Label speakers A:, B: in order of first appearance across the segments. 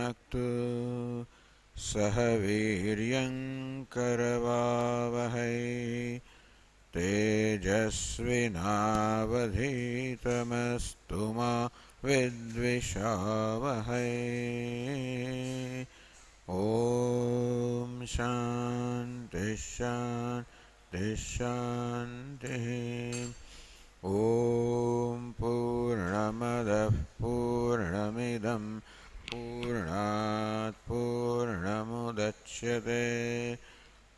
A: भुनक्तु सह वीर्यं करवावहै तेजस्विनावधीतमस्तु मा विद्विषावहै। ॐ शान्ति शान्ति शान्तिः। ॐ पूर्णमदः पूर्णमिदं पूर्णात् पूर्णमुदच्यते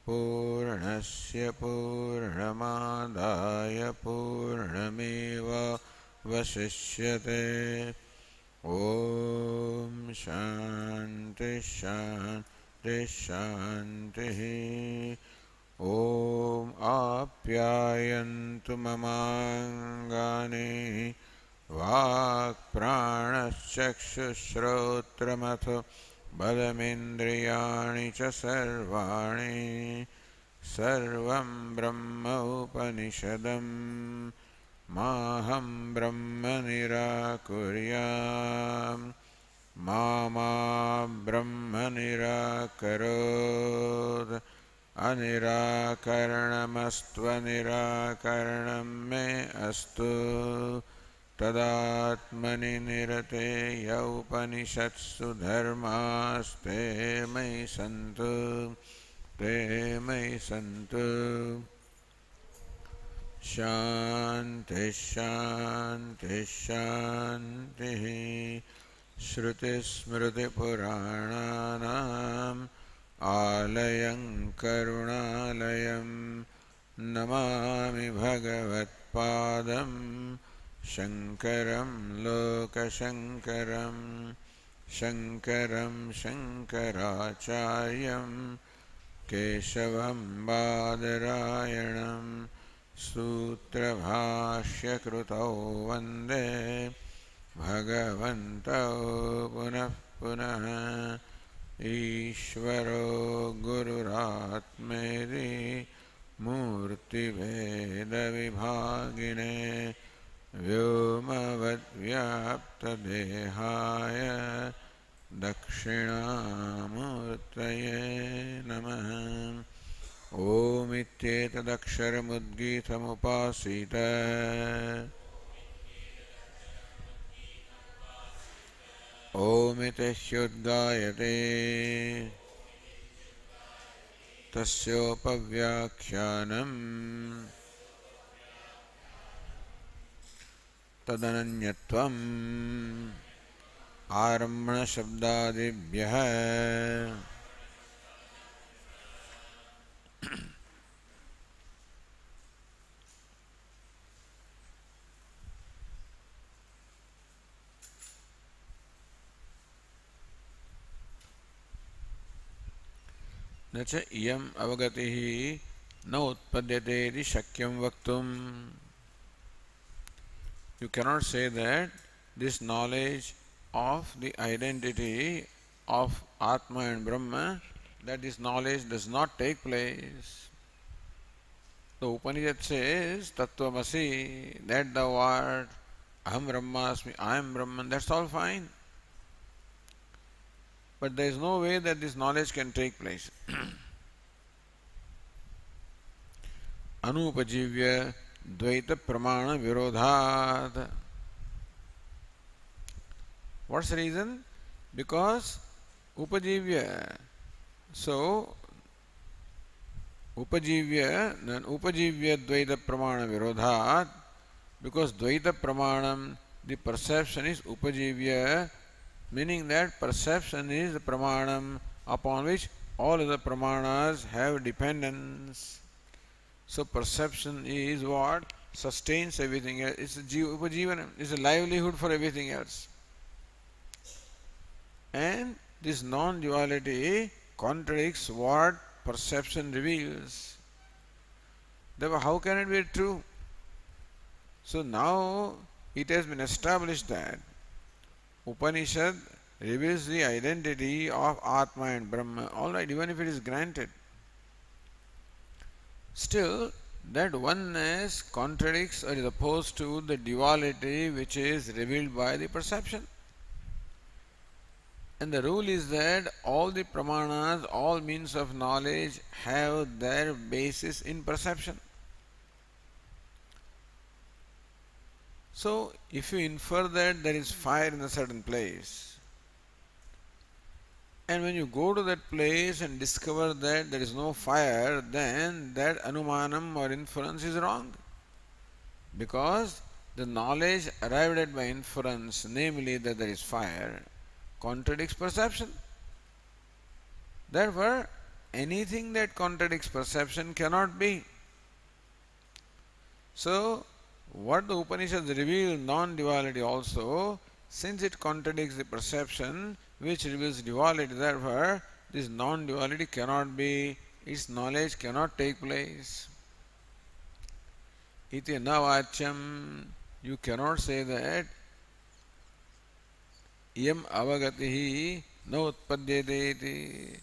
A: पूर्णस्य पूर्णमादाय पूर्णमेवावशिष्यते। ॐ शान्ति शान्ति शान्तिः। ॐ आप्यायन्तु ममाङ्गानि वाक्प्राणश्चक्षुश्रोत्रमथो बलमिन्द्रियाणि च सर्वाणि सर्वं ब्रह्म उपनिषदम् माहं ब्रह्म निराकुर्याम् मा ब्रह्म निराकरोत् अनिराकरणमस्त्वनिराकरणं मे अस्तु तदात्मनि निरतेय उपनिषत्सु धर्मास्ते मयि सन्तु ते मयि सन्तु। शान्ति शान्ति शान्तिः। श्रुतिस्मृतिपुराणानाम् आलयं करुणालयं नमामि भगवत्पादं शङ्करं लोकशङ्करं शङ्करं शङ्कराचार्यं केशवं बादरायणं सूत्रभाष्यकृतौ वन्दे भगवन्तौ पुनः पुनः। ईश्वरो गुरुरात्मेति मूर्तिभेदविभागिने व्योमवद्व्याप्तदेहाय दक्षिणामूर्तये नमः। ओमित्येतदक्षरमुद्गीतमुपासीत ओमिति ह्युद्गायते तस्योपव्याख्यानम् तदनन्यत्वम् आरम्भणशब्दादिभ्यः न च इयम् अवगतिः न उत्पद्यते इति शक्यं वक्तुम्। You cannot say that this knowledge of the identity of Atma and Brahma, that this knowledge does not take place. The Upanishad says, Tattvamasi, that thou art, Aham Brahmasmi, I am Brahman, that's all fine. But there is no way that this knowledge can take place. Anupajivya Dvaita Pramana Virodhat. What's the reason? Because Upajivya. So, Upajivya Dvaita Pramana Virodhat, because Dvaita Pramanam, the perception is Upajivya, meaning that perception is the pramanam upon which all other pramanas have dependence. So perception is what sustains everything else. It's a upajivanam, it's a livelihood for everything else. And this non-duality contradicts what perception reveals. Therefore, how can it be true? So now it has been established that Upanishad reveals the identity of Atma and Brahma. Alright, even if it is granted, still that oneness contradicts or is opposed to the duality which is revealed by the perception. And the rule is that all the pramanas, all means of knowledge have their basis in perception. So, if you infer that there is fire in a certain place, and when you go to that place and discover that there is no fire, then that anumanam or inference is wrong. Because the knowledge arrived at by inference, namely that there is fire, contradicts perception. Therefore, anything that contradicts perception cannot be. So, what the Upanishads reveal non-duality also, since it contradicts the perception which reveals duality, therefore this non-duality cannot be, its knowledge cannot take place. Iti na vachyam, you cannot say that yam avagatihi na utpadyate iti,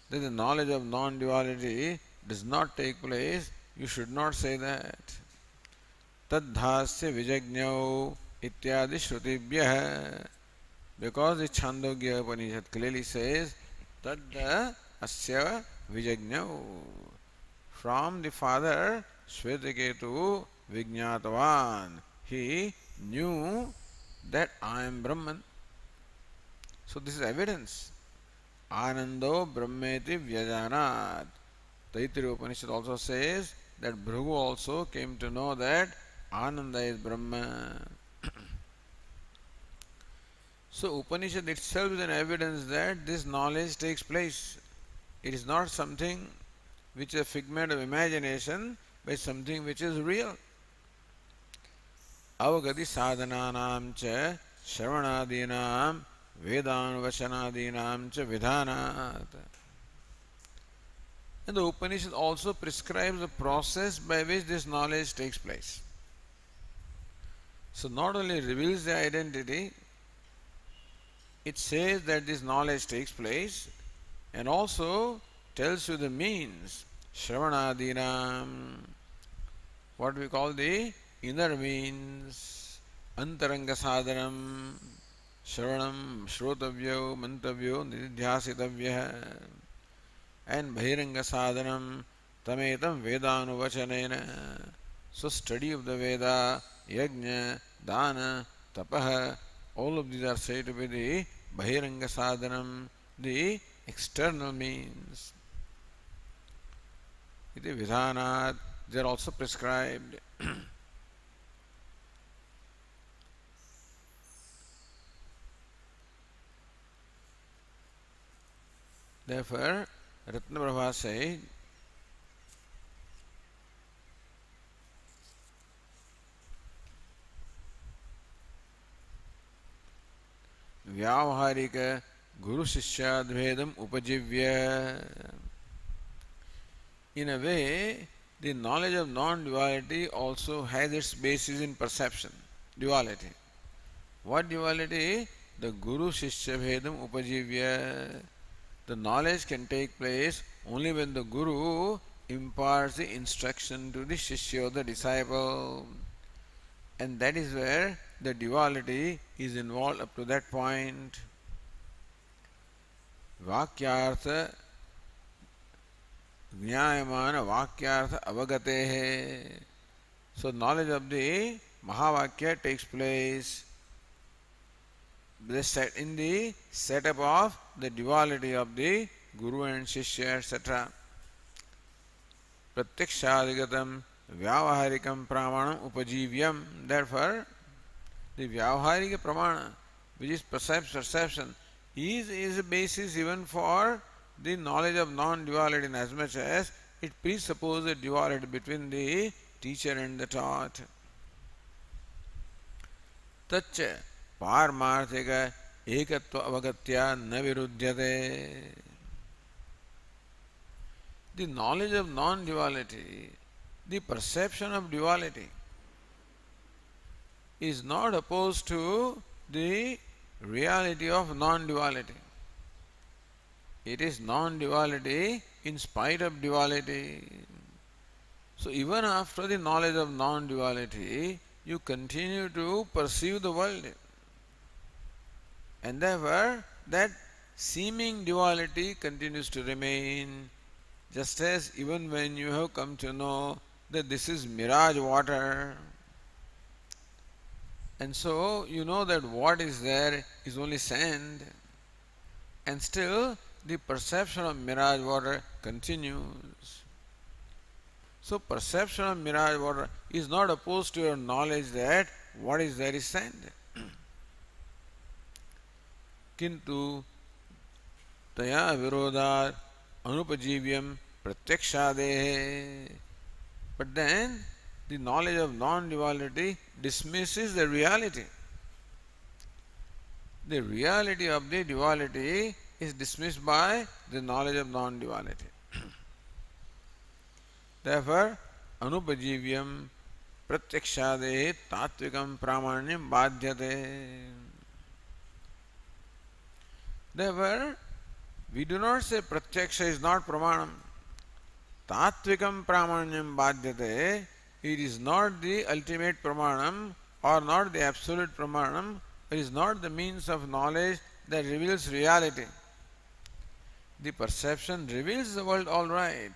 A: that the knowledge of non-duality does not take place, you should not say that. Tadhasya vijajñau ityadi shrutibhyah, because the Chhandogya Upanishad clearly says tad asya vijajñau, from the father Shvetaketu vijñātavan, he knew that I am Brahman. So this is evidence. Anando brahmeti vyajanat. Taittiriya Upanishad also says that Bhrigu also came to know that Ananda is Brahma. So Upanishad itself is an evidence that this knowledge takes place. It is not something which is a figment of imagination, but something which is real. Avagati sadhananam cha shravanadinam vedanvachanadinam cha vidhanat. And the Upanishad also prescribes a process by which this knowledge takes place. So not only reveals the identity, it says that this knowledge takes place and also tells you the means. Shravanadinam, what we call the inner means. Antaranga sadhanam, shravanam, shrotavyo, mantavyo, nididhyasitavya. And bahiranga sadhanam, tametam vedanuvachanena. So study of the Veda, yajna, dana, tapaha, all of these are said to be the bahiranga sadhanam, the external means. Iti vidhanat, they are also prescribed. Therefore, Ratnaprabha said, व्यावहारिक guru शिष्याद्भेदम उपजीव्य. In a way, the knowledge of non-duality also has its basis in perception, duality. What duality? The guru shishya bhedam upajivya. The knowledge can take place only when the guru imparts the instruction to the shishya or the disciple. And that is where the duality is involved up to that point. Vakyartha Jnayamana Vakyartha Avagatehe. So knowledge of the Mahavakya takes place in the setup of the duality of the Guru and Shishya, etc. Pratyakshadigatam Vyavaharikam Pramanam Upajivyam. Therefore, the Vyavaharika Pramana, which is perception, is a basis even for the knowledge of non-duality, in as much as it presupposes a duality between the teacher and the taught. Tacha parmarthika ekatva avagatya na viruddhyate. The knowledge of non-duality, the perception of duality, is not opposed to the reality of non-duality. It is non-duality in spite of duality. So even after the knowledge of non-duality, you continue to perceive the world. And therefore, that seeming duality continues to remain, just as even when you have come to know that this is mirage water, and so you know that what is there is only sand, and still the perception of mirage water continues. So perception of mirage water is not opposed to your knowledge that what is there is sand. Kintu taya virodhat anupajivyam pratyakshadehe. But then the knowledge of non-duality dismisses the reality. The reality of the duality is dismissed by the knowledge of non-duality. Therefore, anupajivyam pratyakshade tatvikam pramanyam badhyate. Therefore, we do not say pratyaksha is not pramanam. Tatvikam pramanyam badhyate. It is not the ultimate pramanam or not the absolute pramanam. It is not the means of knowledge that reveals reality. The perception reveals the world all right,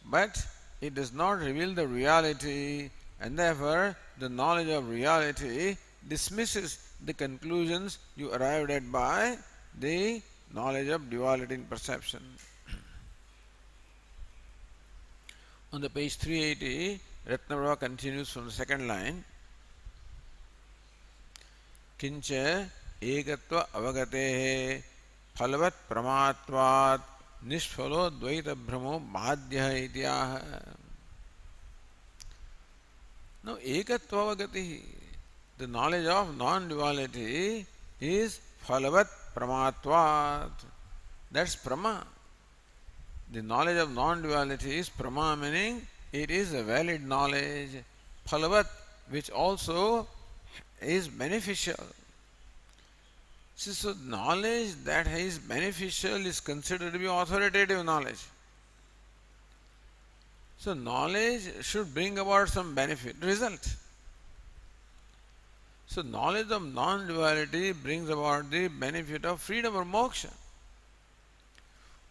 A: but it does not reveal the reality, and therefore the knowledge of reality dismisses the conclusions you arrived at by the knowledge of duality in perception. On the page 380, Ratnaprabha continues from the second line. Kincha ekatva avagatehe phalvat pramatvat nishphalo dvaita brahmo madhya ityaha. Now, ekatva avagatihi, the knowledge of non-duality is phalvat pramatvat. That's prama. The knowledge of non-duality is prama, meaning it is a valid knowledge. Phalvat, which also is beneficial. So knowledge that is beneficial is considered to be authoritative knowledge. So knowledge should bring about some benefit, result. So knowledge of non-duality brings about the benefit of freedom or moksha.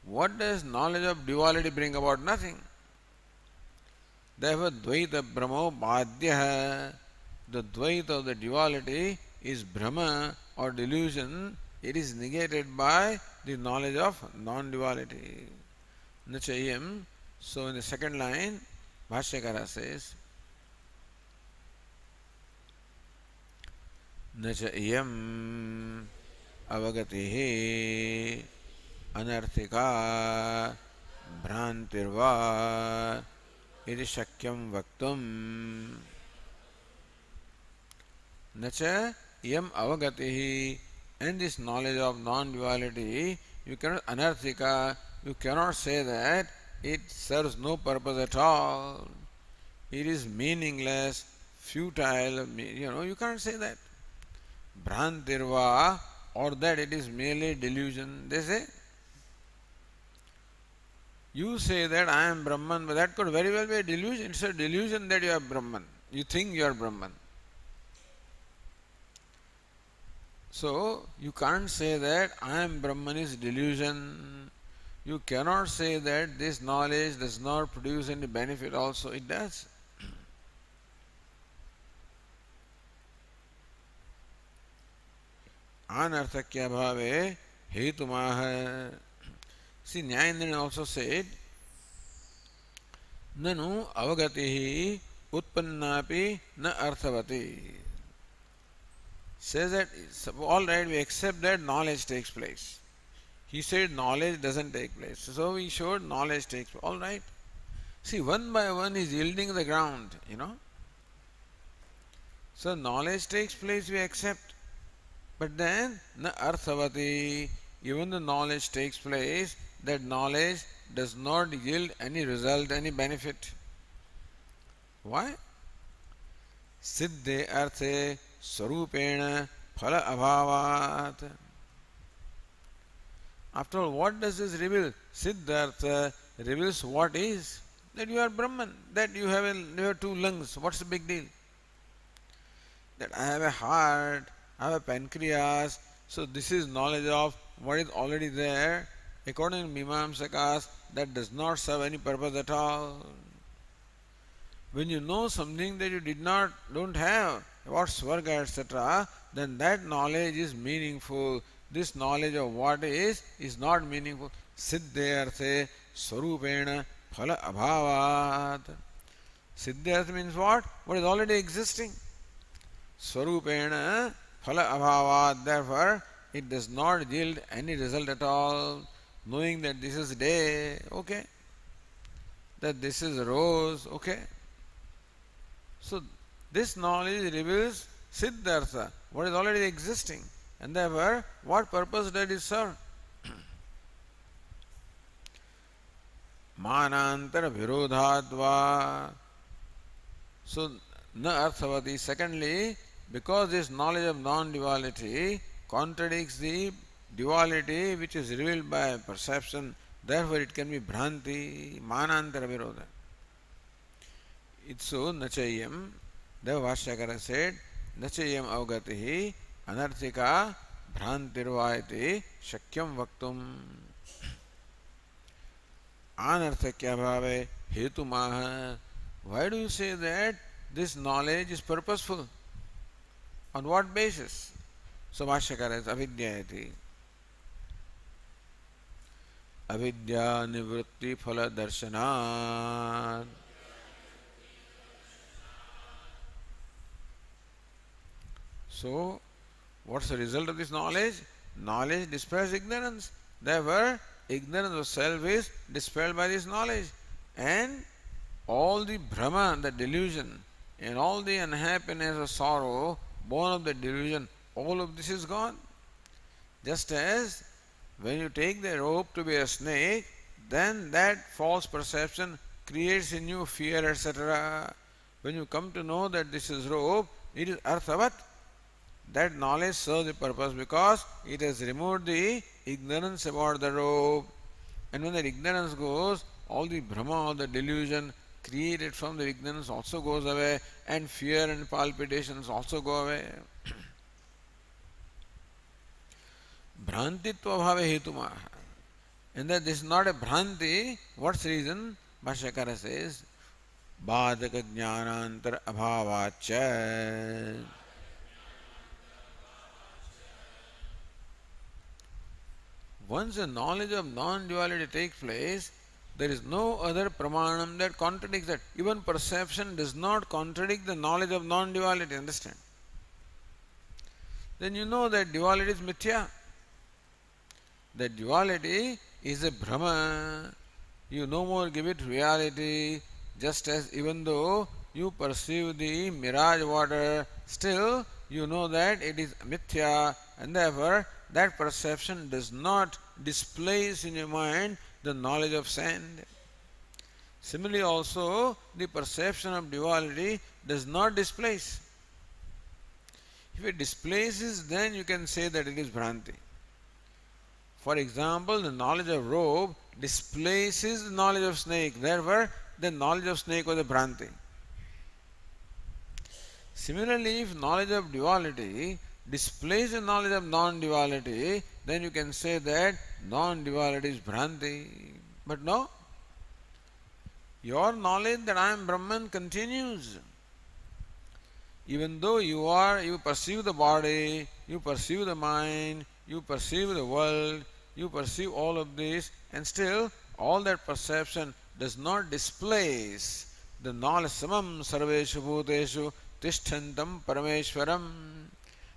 A: What does knowledge of duality bring about? Nothing. Therefore, dvaita brahmo badhya. The dvaita of the duality is brahma or delusion. It is negated by the knowledge of non-duality. Nachayam. So in the second line, Bhashyakara says, Nachayam avagatihi anarthika bhrantirva iti shakyam vaktum. Nacha yam avagatihi, and this knowledge of non-duality, you cannot anarthika, you cannot say that it serves no purpose at all. It is meaningless, futile, you can't say that. Bhrantirva, or that it is merely delusion. They say, you say that I am Brahman, but that could very well be a delusion. It's a delusion that you are Brahman. You think you are Brahman. So, you can't say that I am Brahman is delusion. You cannot say that this knowledge does not produce any benefit also. It does. Anarthakya bhave hetumaha. See, Nyayendra also said, Nanu avagatihi utpannapi na arthavati. Says that, all right, we accept that knowledge takes place. He said knowledge doesn't take place. So we showed knowledge takes place. All right. See, one by one is yielding the ground, So knowledge takes place, we accept. But then, na arthavati, even the knowledge takes place, that knowledge does not yield any result, any benefit. Why? Siddhe arthe sarupena phala abhavat. After all, what does this reveal? Siddhartha reveals what is. That you are Brahman, that you have two lungs. What's the big deal? That I have a heart, I have a pancreas. So this is knowledge of what is already there, according to Mimamsakas, that does not serve any purpose at all. When you know something that you don't have about Swarga, etc., then that knowledge is meaningful. This knowledge of what is not meaningful. Siddhe arthe swarupena phala abhavat. Siddhe artha means what? What is already existing. Swarupena phala abhavat. Therefore, it does not yield any result at all. Knowing that this is day, okay. That this is rose, okay. So, this knowledge reveals Siddhartha, what is already existing, and therefore, what purpose does it serve? Manantara virodhadva. So, na arthavati. Secondly, because this knowledge of non-duality contradicts the duality which is revealed by perception, therefore it can be bhranti, manantara virodha. Itsu nachayam, Devashyakara said, nachayam avgatihi anarthika bhrantirva shakyam vaktum. Anarthakya bhave hetu maha. Why do you say that this knowledge is purposeful? On what basis? So Bhashyakara is avidyayati. Avidya nivritti phala darshanat. So, what's the result of this knowledge? Knowledge dispels ignorance. Therefore, ignorance of self is dispelled by this knowledge. And all the Brahma, the delusion, and all the unhappiness or sorrow born of the delusion, all of this is gone. Just as when you take the rope to be a snake, then that false perception creates in you fear, etc. When you come to know that this is rope, it is arthavat. That knowledge serves the purpose because it has removed the ignorance about the rope. And when that ignorance goes, all the Brahma, all the delusion created from the ignorance also goes away, and fear and palpitations also go away. Bhrantitva bhave hetuma. And that this is not a bhranti, what's the reason? Bhashyakara says, Bhadaka jnanantar abhavacha. Once the knowledge of non-duality takes place, there is no other pramanam that contradicts that. Even perception does not contradict the knowledge of non-duality, understand? Then you know that duality is mithya. That duality is a Brahma. You no more give it reality, just as even though you perceive the mirage water, still you know that it is mithya, and therefore that perception does not displace in your mind the knowledge of sand. Similarly also, the perception of duality does not displace. If it displaces, then you can say that it is Bhranti. For example, the knowledge of rope displaces the knowledge of snake. Therefore, the knowledge of snake was a Bhranti. Similarly, if knowledge of duality displaces the knowledge of non-duality, then you can say that non-duality is Bhranti. But no, your knowledge that I am Brahman continues. Even though you perceive the body, you perceive the mind, you perceive the world, you perceive all of this, and still all that perception does not displace the knowledge samam sarveshu bhuteshu tishtantam parameshwaram.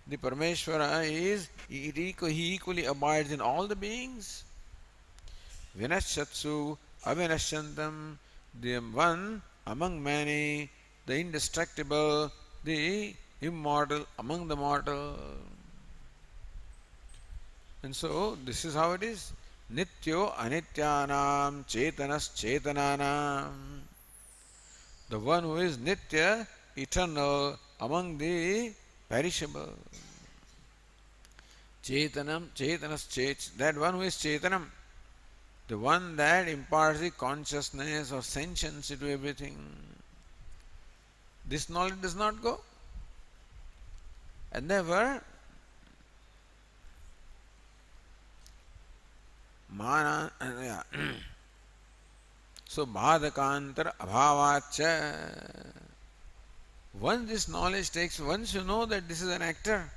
A: The Parameshwara he equally abides in all the beings. Vinashatsu avinashantam, the one among many, the indestructible, the immortal among the mortal. And so this is how it is. Nityo anityanam chetanas chetananam. The one who is nitya, eternal, among the perishable. Chetanam, chetanas chet, that one who is chetanam, the one that imparts the consciousness or sentience to everything. This knowledge does not go. And therefore, mana, yeah. So bhadakantar abhavacha. Once this knowledge takes, once you know that this is an actor,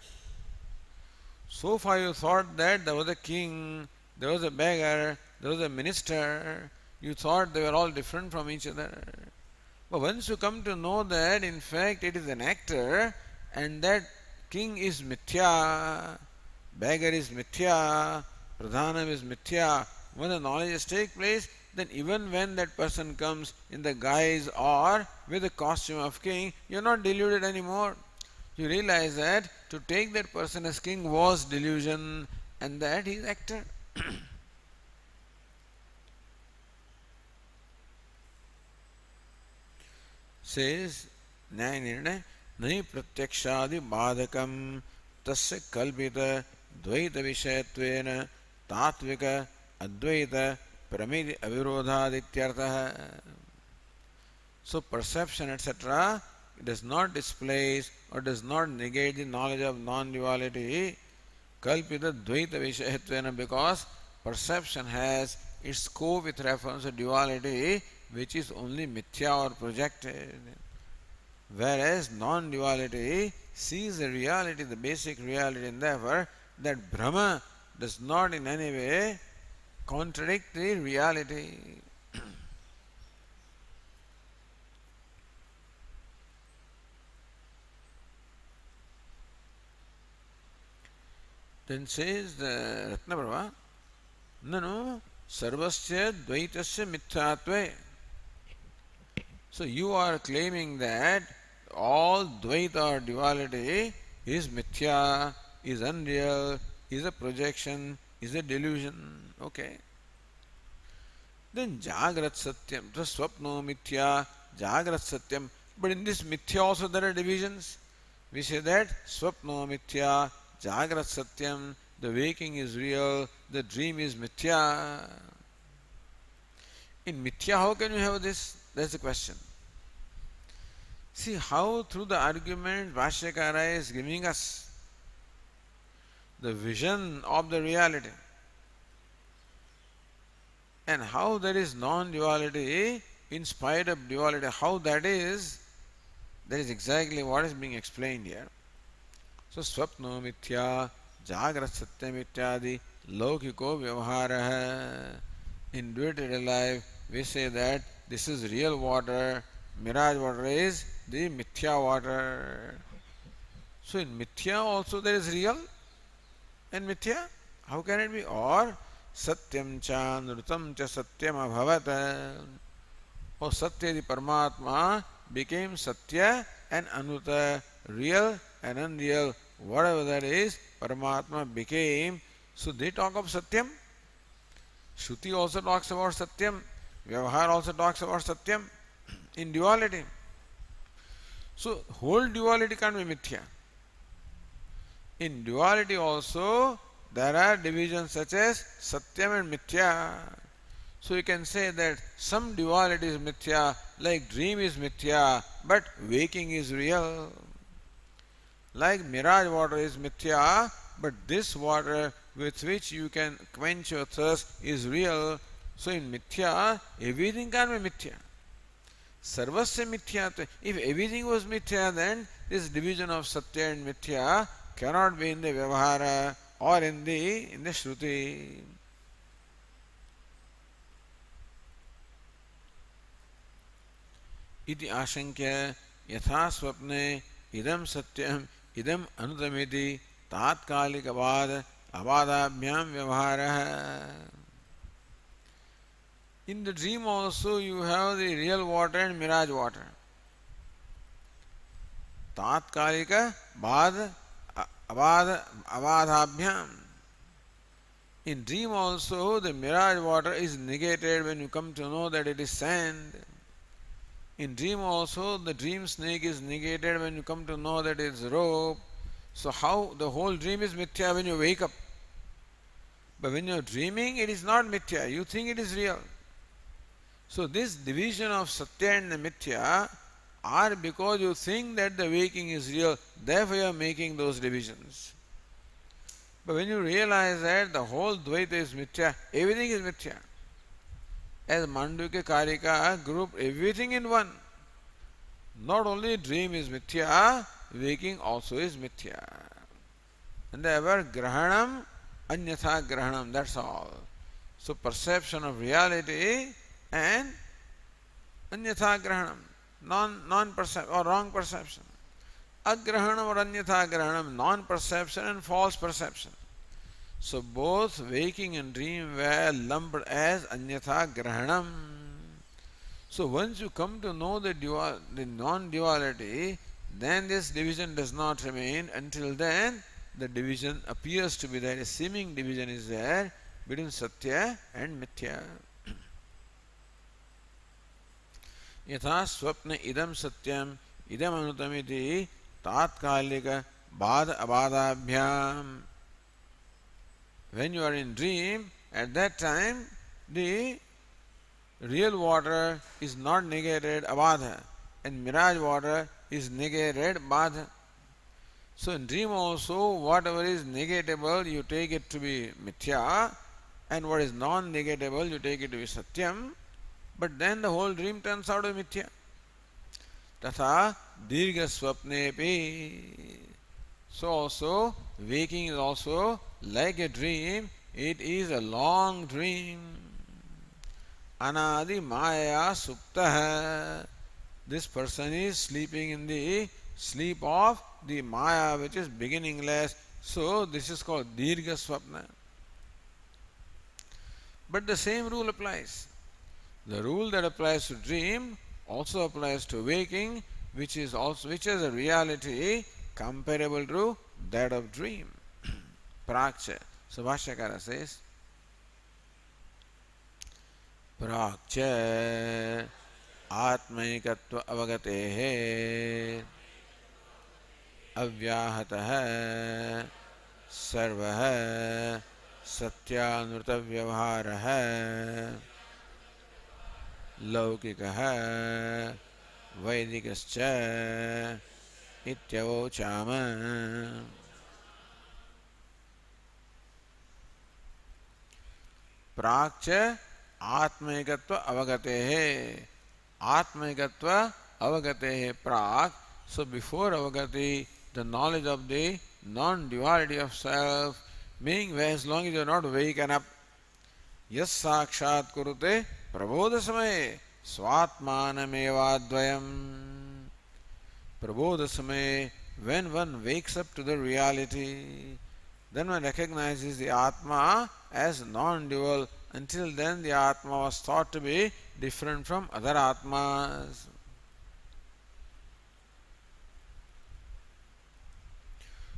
A: so far you thought that there was a king, there was a beggar, there was a minister, you thought they were all different from each other. But once you come to know that in fact it is an actor and that king is mithya, beggar is mithya, pradhanam is mithya, when the knowledge takes place, then even when that person comes in the guise or with the costume of king, you are not deluded anymore. You realize that to take that person as king was delusion and that he is actor. Says न्याय निर्णय नहीं प्रत्यक्षादि बाधकम तस्य कल्पित द्वैत विषयत्वेन तात्विक अद्वैत प्रमेय अविरोधादित्यर्थः. So perception etc. does not displace or does not negate the knowledge of non-duality kalpita dvaita vishayatvena, because perception has its scope with reference to duality which is only mithya or projected, whereas non-duality sees the reality, the basic reality, and therefore that Brahma does not in any way contradict the reality. Then says the Ratnaprabha, Nanu sarvasya dvaitasya mithyatve. So you are claiming that all dvaita or duality is mithya, is unreal, is a projection, is a delusion. Okay. Then jagrat satyam, the swapno mithya, jagrat satyam. But in this mithya also there are divisions. We say that swapno mithya, jagrat satyam, the waking is real, the dream is mithya. In mithya, how can you have this? That's the question. See how through the argument Bhashyakara is giving us the vision of the reality and how there is non-duality in spite of duality. How that is exactly what is being explained here. So swapno mithya, jagrat satyam ityadi, laukiko vyavaharaha. In day-to-day life, we say that this is real water, mirage water is the mithya water. So in mithya also there is real and mithya. How can it be? Or satyam cha nrutam cha satyam abhavat. Or satya the Paramatma became satya and anuta, real and unreal, whatever that is, Paramatma became. So they talk of satyam. Shruti also talks about satyam. Vyavahar also talks about satyam in duality. So whole duality can't be mithya. In duality also there are divisions such as satyam and mithya. So you can say that some duality is mithya, like dream is mithya, but waking is real. Like mirage water is mithya, but this water with which you can quench your thirst is real. So in mithya, everything can be mithya. Sarvasya mithya. If everything was mithya, then this division of satya and mithya cannot be in the vyavahara or in the shruti. Iti ashankya yatha swapne idam satyam idam anutamiti tatkalik abadabhyam vyavahara. In the dream also you have the real water and mirage water. Tatkalika avadabhyam. In dream also the mirage water is negated when you come to know that it is sand. In dream also the dream snake is negated when you come to know that it is rope. So how the whole dream is mithya when you wake up. But when you are dreaming it is not mithya, you think it is real. So this division of satya and the mithya are because you think that the waking is real, therefore you are making those divisions. But when you realize that the whole Dvaita is mithya, everything is mithya. As Mandukya Karika grouped everything in one. Not only dream is mithya, waking also is mithya. And therefore grahanam, anyatha grahanam, that's all. So perception of reality and anyatha grahanam, non-perception or wrong perception. Agrahanam or anyatha grahanam, non-perception and false perception. So both waking and dream were lumped as anyatha grahanam. So once you come to know the non-duality, then this division does not remain. Until then, the division appears to be there. A seeming division is there between Satya and Mithya. Yatha swapna idam satyam idam anutamiti tatkalika bada abadabhyam. When you are in dream, at that time, the real water is not negated abadha, and mirage water is negated badha. So in dream also, whatever is negatable, you take it to be mithya, and what is non-negatable, you take it to be satyam, but then the whole dream turns out to be mithya. Tatha dirgha swapnepi. So also, waking is also like a dream, it is a long dream. Anadi maya suptaha. This person is sleeping in the sleep of the maya, which is beginningless. So this is called dirgha swapna. But the same rule applies. The rule that applies to dream also applies to waking, which is a reality comparable to that of dream. Prakcha. So Bhashyakara says, Prakcha आत्मैकत्व अवगतेः अव्याहतः सर्वः सत्यानृतव्यवहारः लौकिकः वैदिकश्च इत्यवोचाम. प्राक्च आत्मैकत्व अवगतेः. Atmaikatva avagatehe prak. So before avagati, the knowledge of the non-duality of self, meaning as long as you are not waken up, yas sakshat kurute prabodha samaye swatmanamevadvayam. Prabodha samaye, when one wakes up to the reality, then one recognizes the Atma as non-dual. Until then, the Atma was thought to be different from other Atmas.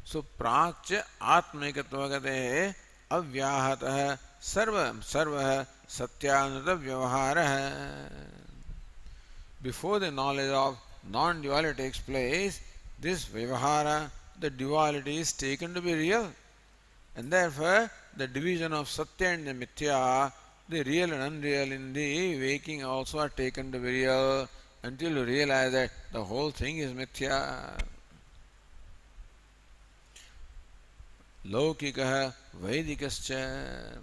A: So, prakcha atmaikattvagate avyahata sarva satyanata vyavahara. Before the knowledge of non-duality takes place, this vyavahara, the duality, is taken to be real. And therefore, the division of Satya and the Mithya, the real and unreal in the waking also are taken to be real until you realize that the whole thing is Mithya. Laukikaha Vaidikascha.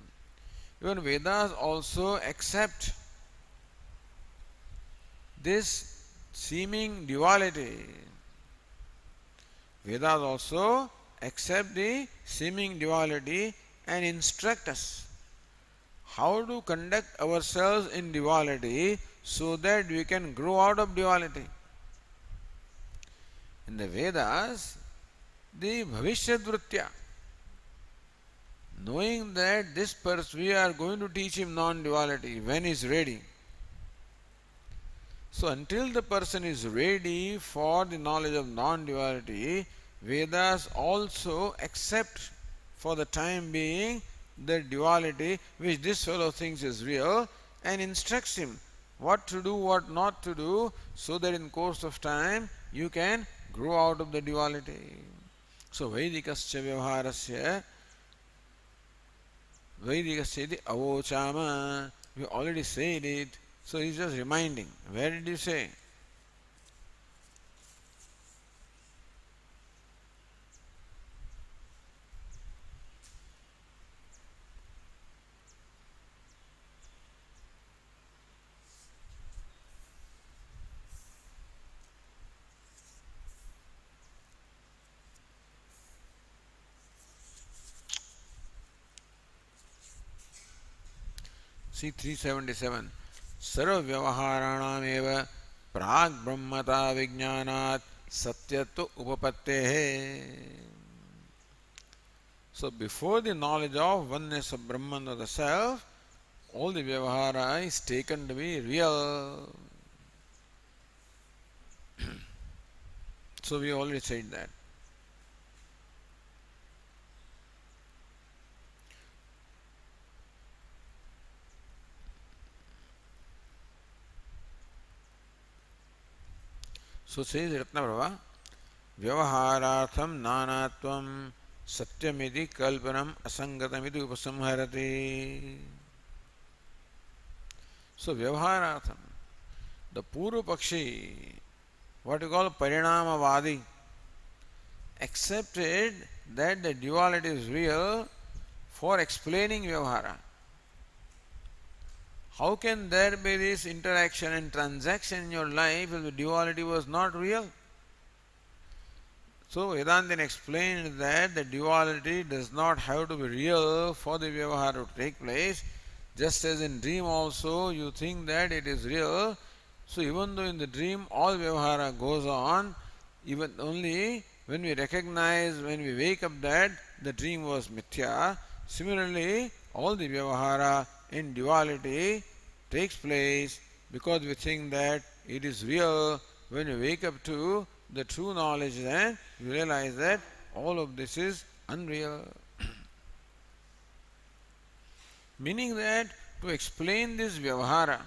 A: Even Vedas also accept this seeming duality. Vedas also accept the seeming duality and instruct us how to conduct ourselves in duality so that we can grow out of duality. In the Vedas, the Bhavishyat Vritya, knowing that this person, we are going to teach him non-duality when he is ready. So until the person is ready for the knowledge of non-duality, Vedas also accept for the time being the duality which this fellow thinks is real and instructs him what to do, what not to do, so that in course of time you can grow out of the duality. So Vaidikascha Vyavaharasya iti avochama. We already said it, so he's just reminding. Where did you say? See 377. Sarva vyavaharanam prag brahmata vijnanat satyatva upapattehe. So before the knowledge of oneness of Brahman or the self, all the vyavahara is taken to be real. So we already said that. So says Ratnaprabha, Vyavaharartham nanatvam satyamidi kalpanam asangatamidi upasamharati. So Vyavaharartham, the Purva Pakshi, what you call Parinamavadi, accepted that the duality is real for explaining Vyavahara. How can there be this interaction and transaction in your life if the duality was not real? So Vedantin explained that the duality does not have to be real for the Vyavahara to take place. Just as in dream also you think that it is real, so even though in the dream all Vyavahara goes on, even only when we recognize, when we wake up that the dream was mithya, similarly all the Vyavahara in duality takes place because we think that it is real. When we wake up to the true knowledge, then we realize that all of this is unreal. Meaning that to explain this Vyavahara,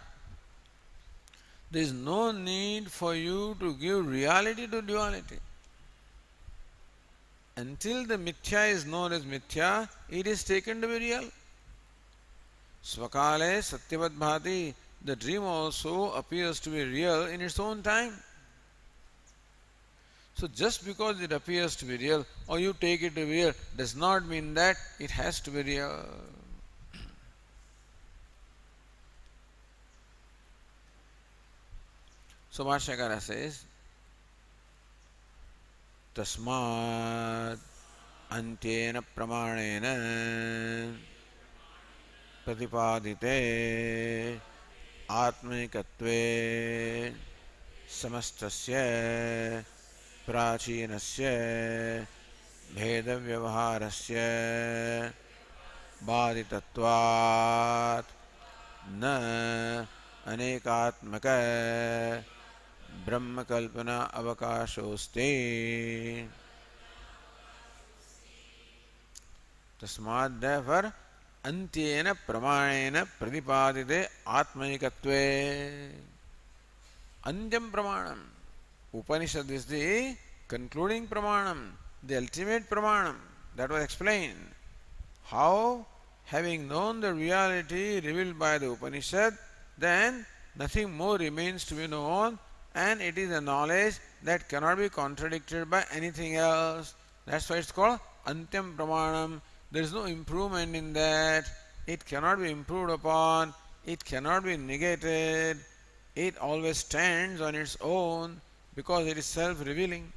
A: there is no need for you to give reality to duality. Until the mithya is known as mithya, it is taken to be real. Svakale Satyavat Bhati, the dream also appears to be real in its own time. So just because it appears to be real or you take it to be real does not mean that it has to be real. So Bhashyakara says, Tasmad Antyena Pramanena Pratipadite Atmanikatve Samastasya Prachinasya Bhedavyavaharasya Baditatvat Na Anekatmaka Brahmakalpana Avakashoste. Tasmad, therefore, Antyena Pramanena Pradipadite Atmanikatve. Antyam Pramanam. Upanishad is the concluding Pramanam, the ultimate Pramanam. That was explained. How, having known the reality revealed by the Upanishad, then nothing more remains to be known, and it is a knowledge that cannot be contradicted by anything else. That's why it's called Antyam Pramanam. There is no improvement in that. It cannot be improved upon. It cannot be negated. It always stands on its own because it is self-revealing.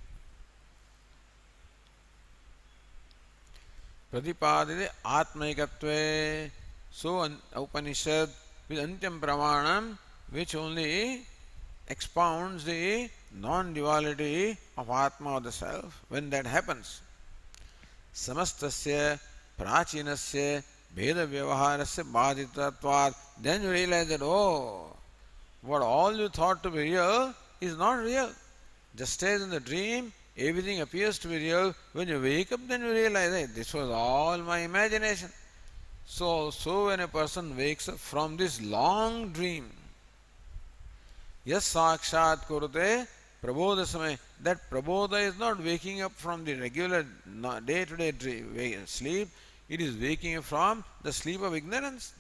A: Pratipadite Atmaikatve. So Upanishad with Antyam Pramanam, which only expounds the non-duality of Atma or the Self. When that happens, Samastasya Prachinasya Bheda Vyavaharasya Baditatvat, then you realize that, oh, what all you thought to be real is not real. Just as in the dream, everything appears to be real. When you wake up, then you realize, hey, this was all my imagination. So when a person wakes up from this long dream, yes, sakshat kurute prabodha samay, that prabodha is not waking up from the regular day-to-day sleep, it is waking up from the sleep of ignorance.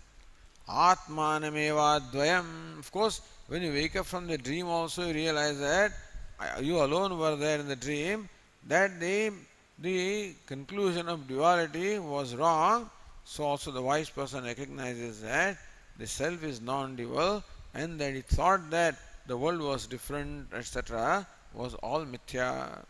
A: Atmanameva dvayam. Of course, when you wake up from the dream also you realize that you alone were there in the dream, that the conclusion of duality was wrong. So also the wise person recognizes that the self is non-dual and that he thought that the world was different, etc., was all mithya.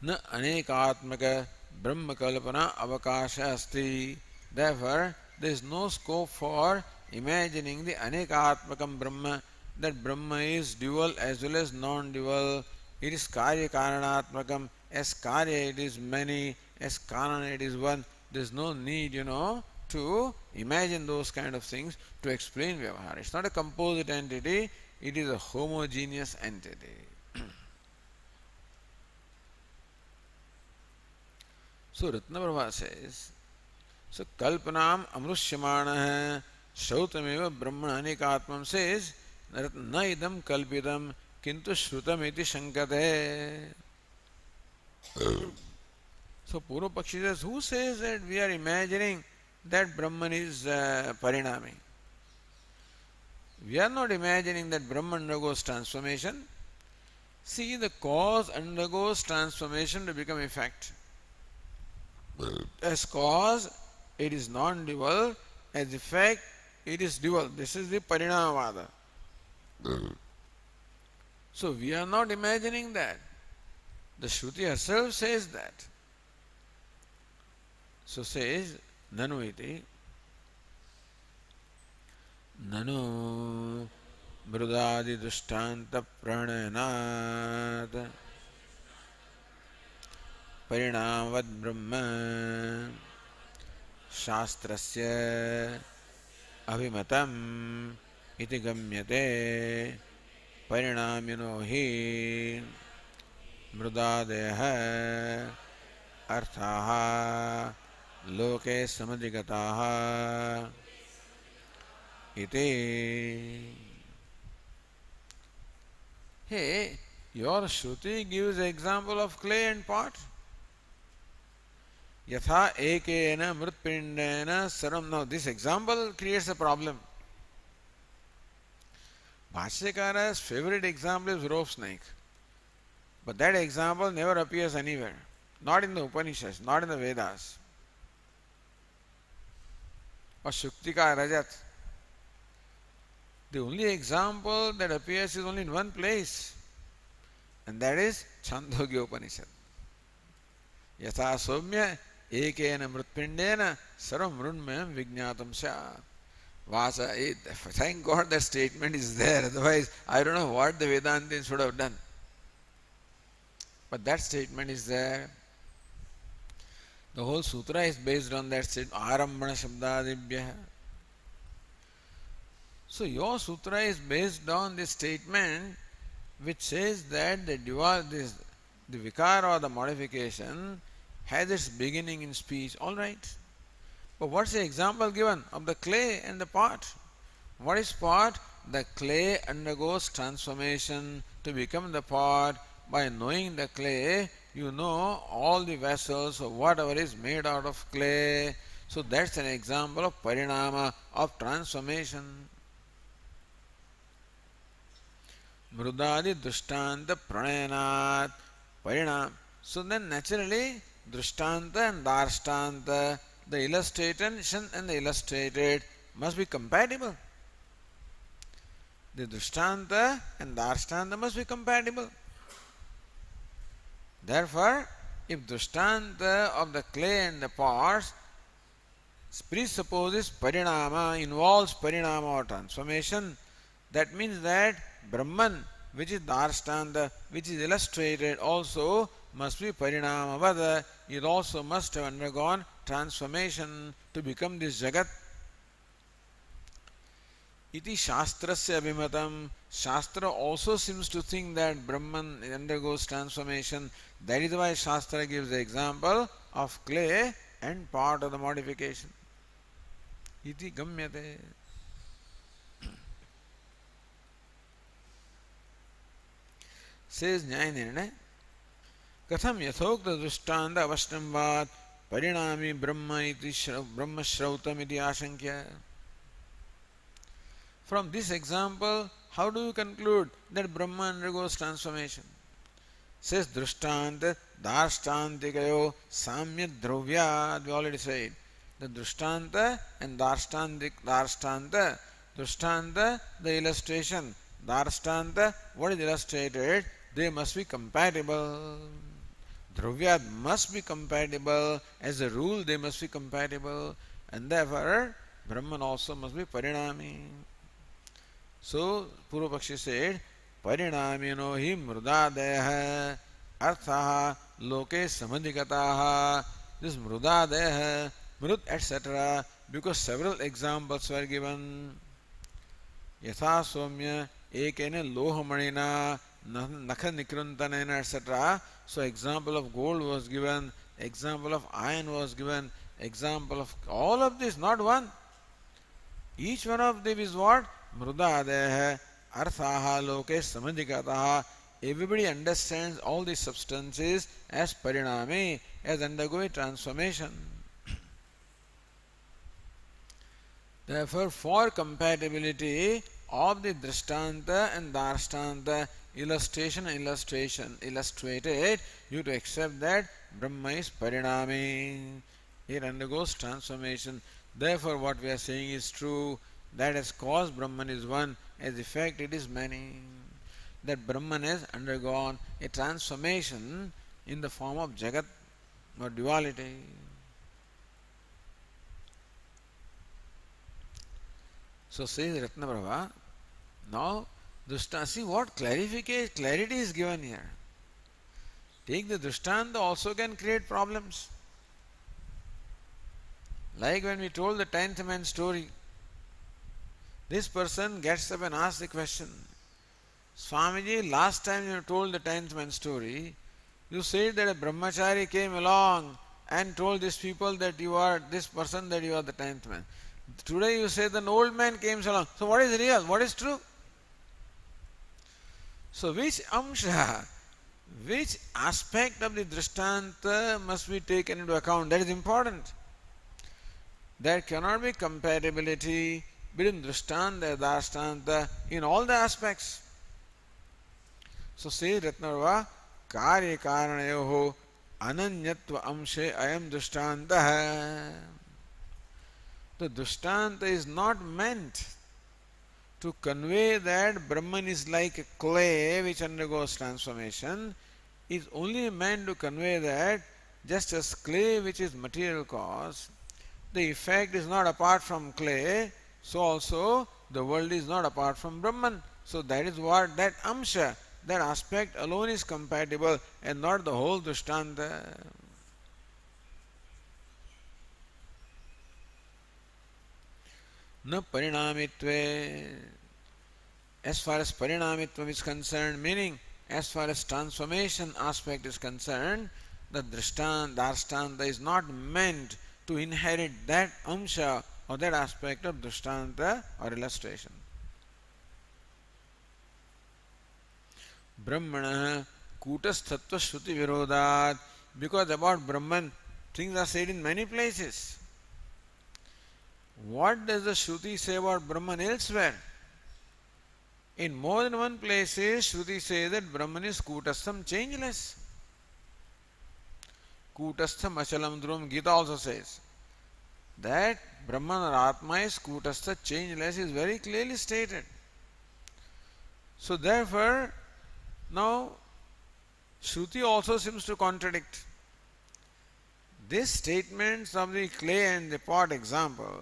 A: Na anekatmaka brahma kalpana avakasha asti. Therefore, there is no scope for imagining the Anekatmakam Brahma, that Brahma is dual as well as non-dual. It is Karya Karanatmakam. As Karya it is many, as Karana it is one. There is no need, to imagine those kind of things to explain Vyavahara. It's not a composite entity, it is a homogeneous entity. So Ratnaprabha says, so Kalpanam Amrushyamanah Shautameva Brahmana Anikatmam says, Na idam kalpidam kintu shrutam iti shankate. So Purva Pakshi says, who says that we are imagining that Brahman is parinami? We are not imagining that Brahman undergoes transformation. See, the cause undergoes transformation to become effect. As cause, it is non-dual. As effect, it is dual. This is the Parinamavada. So we are not imagining that. The Shruti herself says that. So says, Nanu iti. Nanu mrudadi dushtanta prananat parinavad brahma shastrasya abhimatam iti gamyate parinamino hi mrudadeha arthaha loke samadhigataha iti. Hey, your Shruti gives example of clay and pot. Yatha ekena mritpindena saram. Now this example creates a problem. Bhashyakara's favorite example is rope snake. But that example never appears anywhere. Not in the Upanishads, not in the Vedas. Or Shuktika Rajat. The only example that appears is only in one place, and that is Chhandogya Upanishad. Yatha somya ekena mritpindena sarvam mrunmayam vijñātam sya. Vasa, thank God that statement is there, otherwise I don't know what the Vedantins would have done. But that statement is there. The whole sutra is based on that statement, Ārambana Shabdādibhyah. So your sutra is based on this statement which says that the vikara or the modification has its beginning in speech. All right. But what's the example given of the clay and the pot? What is pot? The clay undergoes transformation to become the pot. By knowing the clay, you know all the vessels or whatever is made out of clay. So that's an example of parinama, of transformation. Mrudadi drishtanta pranayanat parinam. So then naturally drishtanta and darshtanta, the illustration and the illustrated must be compatible. The drishtanta and darshtanta must be compatible. Therefore, if drishtanta of the clay and the pots presupposes parinama, involves parinama or transformation, that means that Brahman, which is Darshtanta, which is illustrated, also must be Parinamavada. It also must have undergone transformation to become this Jagat. Iti Shastrasya Abhimatam. Shastra also seems to think that Brahman undergoes transformation. That is why Shastra gives the example of clay and part of the modification. Iti Gamyate. Says Nyaya Nirnaya, Katham yathokta drishtanta avastamvat parinami brahma iti brahma shrautam iti ashankya. From this example, how do you conclude that Brahma undergoes transformation? Says drishtanta darshantikayo samya dravyad. We already said the drishtanta and darshtanta. Drishtanta, the illustration. Darshtanta, what is illustrated? They must be compatible. Dravyad must be compatible. As a rule, they must be compatible. and therefore Brahman also must be parinami. So Purvapakshi said, parinamino hi mrudadeha arthaha loke samadhikataha. This mrudadeha, mrud etc. because several examples were given. Yatha somya ekene lohamanina nakha nikruntanena etc. So example of gold was given, example of iron was given, example of all of this, not one. Each one of them is what? Mrudadeha arthaha loke samadhikataha. Everybody understands all these substances as parinami, as undergoing transformation. Therefore, for compatibility of the Drishtanta and Darshtanta, illustration and illustrated, you have to accept that Brahma is parinami. It undergoes transformation. Therefore, what we are saying is true. That as cause Brahman is one, as effect it is many. That Brahman has undergone a transformation in the form of Jagat or duality. So says Ratnaprabha, now see what clarity is given here. Take the Drishtanta also can create problems. Like when we told the 10th man story, this person gets up and asks the question, Swamiji, last time you told the 10th man story, you said that a brahmachari came along and told these people that you are this person, that you are the 10th man. Today you say that an old man came along. So what is real? What is true? So which amsha, which aspect of the Drishtanta must be taken into account? That is important. There cannot be compatibility between Drishtanta and Darshtanta in all the aspects. So says Ratnarva, Karya Karanayoho Ananyatva Amshe Ayam Drishtanta. The Drishtanta is not meant to convey that Brahman is like a clay which undergoes transformation. It is only meant to convey that just as clay which is material cause, the effect is not apart from clay, so also the world is not apart from Brahman. So that is what that amsha, that aspect alone is compatible and not the whole Drishtanta. Na parinamitve. As far as parinamitva is concerned, meaning as far as transformation aspect is concerned, the Darshtanta is not meant to inherit that amsha or that aspect of Drishtanta or illustration. Brahmana kutasthatva shruti virodhat. Because about Brahman, things are said in many places. What does the Shruti say about Brahman elsewhere? In more than one place, Shruti says that Brahman is kutastham, changeless. Kutastham achalam dhruvam. Gita also says that Brahman or Atma is kutastha, changeless, is very clearly stated. So therefore, now Shruti also seems to contradict. These statements of the clay and the pot example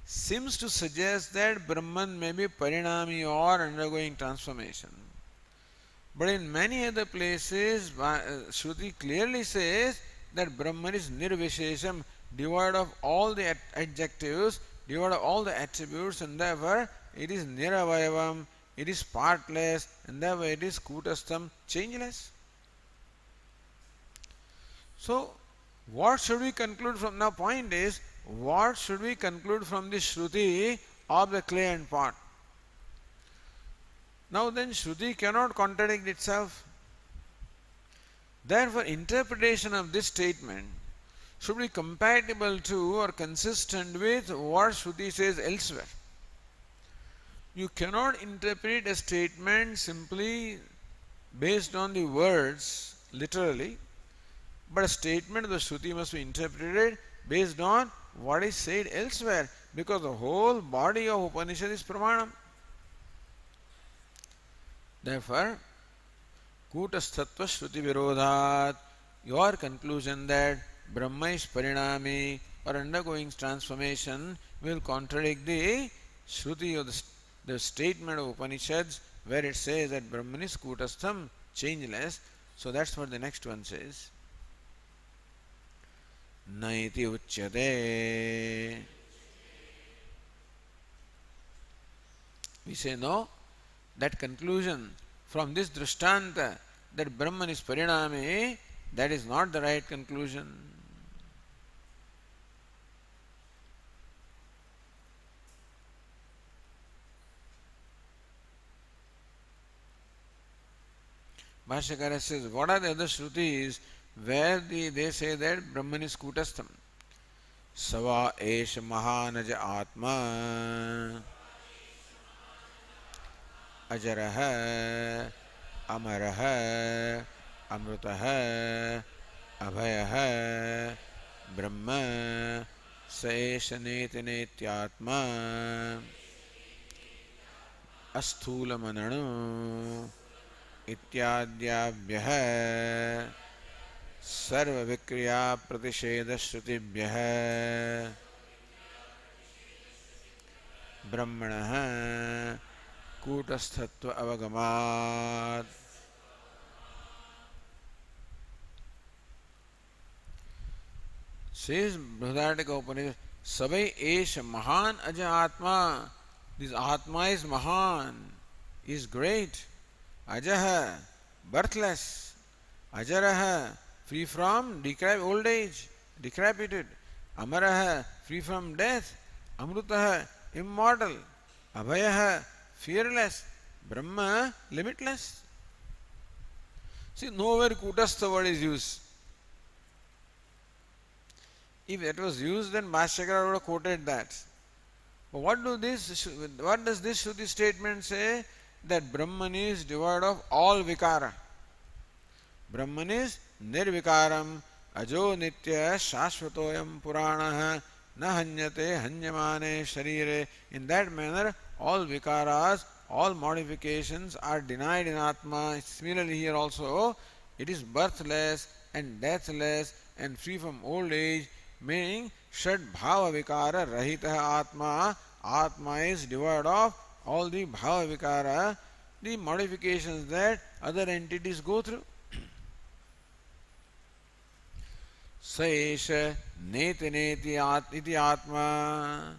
A: seems to suggest that Brahman may be parinami or undergoing transformation. But in many other places, Shruti clearly says that Brahman is nirvishesham, devoid of all the adjectives, devoid of all the attributes, and therefore it is niravayavam, it is partless, and therefore it is kutastham, changeless. So, what should we conclude from? Now, point is, what should we conclude from the Shruti of the clay and pot? Now then, Shruti cannot contradict itself. Therefore, interpretation of this statement should be compatible to or consistent with what Shruti says elsewhere. You cannot interpret a statement simply based on the words literally, but a statement of the Shruti must be interpreted based on what is said elsewhere, because the whole body of Upanishad is pramanam. Therefore, kutasthatva shruti virodhat, your conclusion that Brahma is parinami or undergoing transformation will contradict the Shruti or the statement of Upanishads where it says that Brahman is Kutastham, changeless. So that's what the next one says. Naiti uchyate. We say no, that conclusion from this drishtanta that Brahman is parinami, that is not the right conclusion. Bhashyakara says, what are the other Shrutis where they say that Brahman is Kutastham? Sava Esha Mahanaja Atma Ajaraha Amaraha Amrutaha Abhayaha Brahma Saesha Netyatma Asthula Mananu इत्याद्याभ्यः सर्वविक्रिया प्रतिषेध श्रुतिभ्यः ब्रह्मणः कूटस्थत्व अवगमात्. Says Brihadaranyaka Upanishad, Savai Esha Mahan Aja Atma. This Atma is Mahan, is great. Ajaha, birthless. Ajaraha, free from old age, decrepitude. Amaraha, free from death. Amrutaha, immortal. Abhayaha, fearless. Brahma, limitless. See, nowhere Kutastha word is used. If that was used, then Bhashyakara would have quoted that. But what does this Shruti statement say? That Brahman is devoid of all vikara. Brahman is nirvikaram, ajo nitya shashvatoyam puranaha na hanyate hanyamane sharire. In that manner, all vikaras, all modifications are denied in Atma. Similarly here also, it is birthless and deathless and free from old age, meaning Shad Bhava Vikara Rahita Atma. Atma is devoid of all the bhava vikara, the modifications that other entities go through. Saesha neti neti iti atma.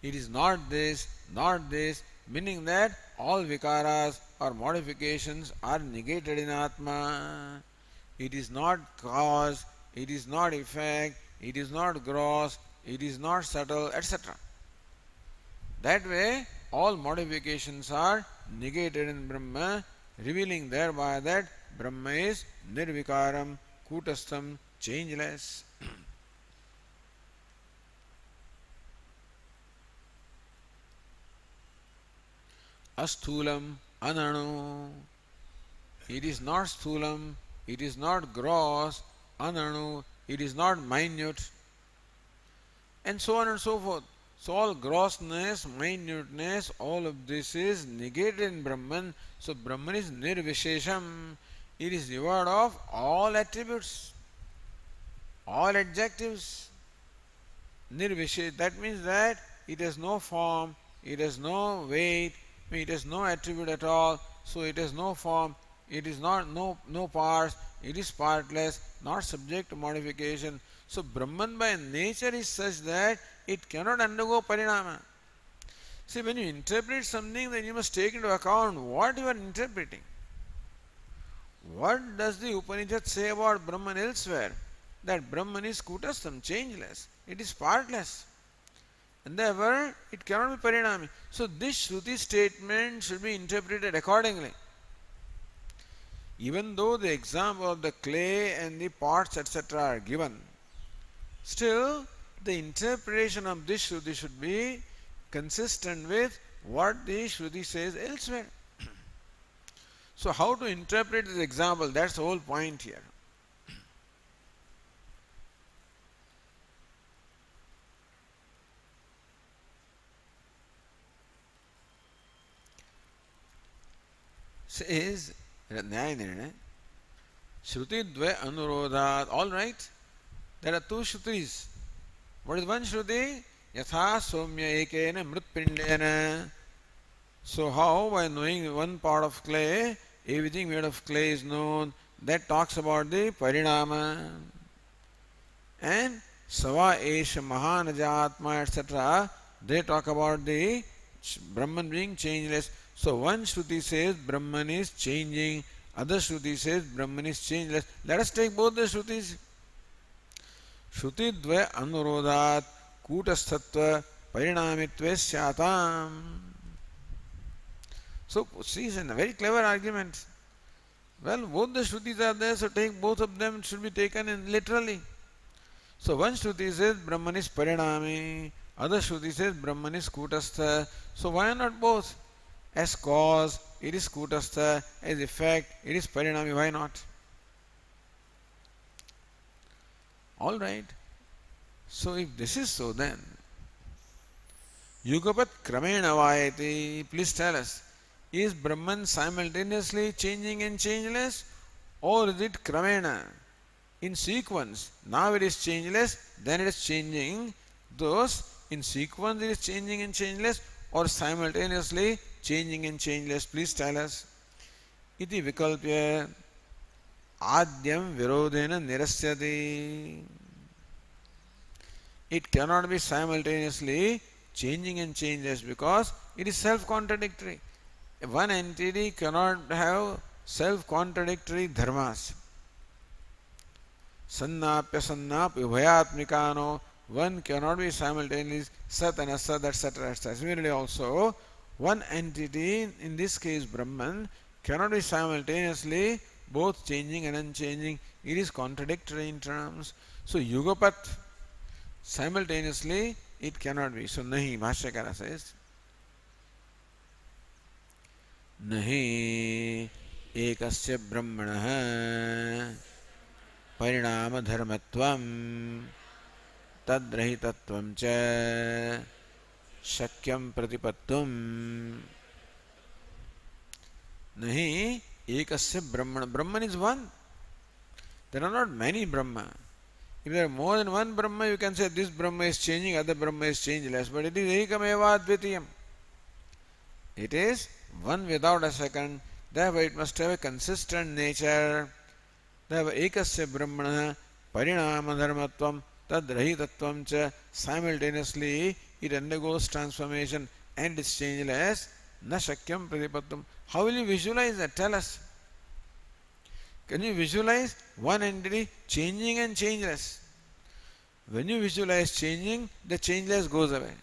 A: It is not this, meaning that all vikaras or modifications are negated in Atma. It is not cause, it is not effect, it is not gross, it is not subtle, etc. That way, all modifications are negated in Brahma, revealing thereby that Brahma is nirvikaram, kutastham, changeless. Asthulam, ananu. It is not sthulam, it is not gross, ananu, it is not minute, and so on and so forth. So all grossness, minuteness, all of this is negated in Brahman. So Brahman is nirvishesham. It is devoid of all attributes, all adjectives. Nirvishesh, that means that it has no form, it has no weight, it has no attribute at all. So it has no form, it is not no parts, it is partless, not subject to modification. So Brahman by nature is such that it cannot undergo parinama. See, when you interpret something, then you must take into account what you are interpreting. What does the Upanishad say about Brahman elsewhere? That Brahman is kutastham, changeless. It is partless. And therefore, it cannot be parinami. So this Shruti statement should be interpreted accordingly. Even though the example of the clay and the pots, etc. are given, still the interpretation of this Shruti should be consistent with what the Shruti says elsewhere. So how to interpret this example? That's the whole point here. Says Nyaya Nirnaya, Shruti Dve Anurodhat. All right, there are two Shrutis. What is one Shruti? Yatha somya ekena mritpindena. So how by knowing one part of clay, everything made of clay is known? That talks about the parinama. And Sava Esha Mahanajatma etc. They talk about the Brahman being changeless. So one Shruti says Brahman is changing, other Shruti says Brahman is changeless. Let us take both the Shrutis. Shruti dvaya anurodhat kutasthatva parinamitve syatam. So see, it's a very clever argument. Well, both the Shrutis are there, so take both of them, should be taken in literally. So one Shruti says Brahman is parinami, other Shruti says Brahman is kutastha. So why not both? As cause, it is kutastha. As effect, it is parinami. Why not? Alright. So if this is so, then Yugapat Kramena Vayati, please tell us, is Brahman simultaneously changing and changeless, or is it Kramena? In sequence, now it is changeless, then it is changing. Those in sequence it is changing and changeless, or simultaneously changing and changeless. Please tell us. Iti vikalpya adyam virodena nirasyati. It cannot be simultaneously changing and changeless because it is self-contradictory. One entity cannot have self-contradictory dharmas. Sannapya sannap ubhayatmikano. One cannot be simultaneously sat and asat, etc. Similarly also, one entity, in this case Brahman, cannot be simultaneously both changing and unchanging. It is contradictory in terms. So yugapat, simultaneously it cannot be. So nahi, Bhashyakara says, nahi ekasya brahmanah परिणाम धर्मत्वं तद्रहितत्वं च शक्यं प्रतिपत्तुम् नहीं एकस्य ब्रह्मण. Brahman is one. There are not many Brahma. If there are more than one Brahma, you can say this Brahma is changing, other Brahma is changeless. But it is ekameva advitiyam. It is one without a second. Therefore it must have a consistent nature. Therefore, ekasya brahmana parinama dharmatvam tadrahitatvam cha. Simultaneously, it undergoes transformation and is changeless. Na shakyam pratipattam. How will you visualize that? Tell us. Can you visualize one entity changing and changeless? When you visualize changing, the changeless goes away.